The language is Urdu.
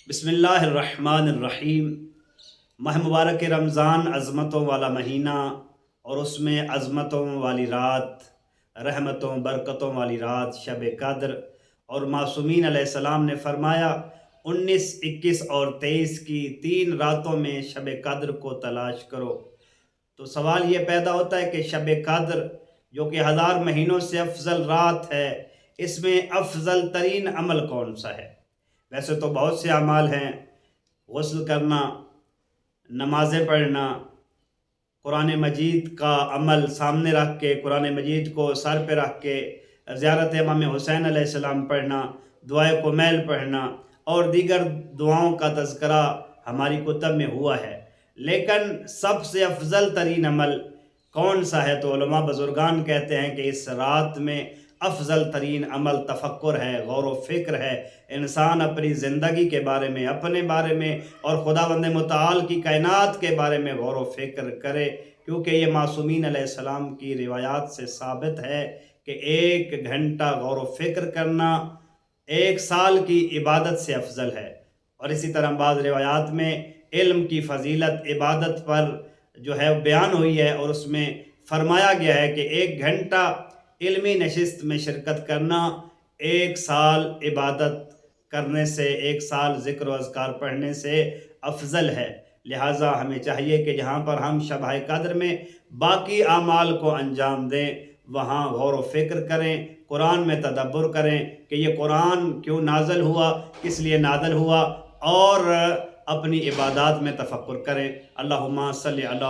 بسم اللہ الرحمن الرحیم۔ ماہ مبارک رمضان عظمتوں والا مہینہ اور اس میں عظمتوں والی رات، رحمتوں برکتوں والی رات شب قدر، اور معصومین علیہ السلام نے فرمایا 19، 21 اور 23 کی 3 راتوں میں شب قدر کو تلاش کرو۔ تو سوال یہ پیدا ہوتا ہے کہ شب قدر جو کہ 1000 مہینوں سے افضل رات ہے، اس میں افضل ترین عمل کون سا ہے؟ ویسے تو بہت سے اعمال ہیں، غسل کرنا، نمازیں پڑھنا، قرآن مجید کا عمل سامنے رکھ کے، قرآن مجید کو سر پہ رکھ کے زیارت امام حسین علیہ السلام پڑھنا، دعائے کمیل پڑھنا اور دیگر دعاؤں کا تذکرہ ہماری کتب میں ہوا ہے۔ لیکن سب سے افضل ترین عمل کون سا ہے؟ تو علماء بزرگان کہتے ہیں کہ اس رات میں افضل ترین عمل تفکر ہے، غور و فکر ہے۔ انسان اپنی زندگی کے بارے میں، اپنے بارے میں اور خداوند متعال کی کائنات کے بارے میں غور و فکر کرے، کیونکہ یہ معصومین علیہ السلام کی روایات سے ثابت ہے کہ 1 گھنٹہ غور و فکر کرنا 1 سال کی عبادت سے افضل ہے۔ اور اسی طرح بعض روایات میں علم کی فضیلت عبادت پر جو ہے بیان ہوئی ہے، اور اس میں فرمایا گیا ہے کہ 1 گھنٹہ علمی نشست میں شرکت کرنا 1 سال عبادت کرنے سے، 1 سال ذکر و اذکار پڑھنے سے افضل ہے۔ لہٰذا ہمیں چاہیے کہ جہاں پر ہم شب قدر میں باقی اعمال کو انجام دیں، وہاں غور و فکر کریں، قرآن میں تدبر کریں کہ یہ قرآن کیوں نازل ہوا، کس لیے نازل ہوا، اور اپنی عبادات میں تفکر کریں۔ اللہم صلی علی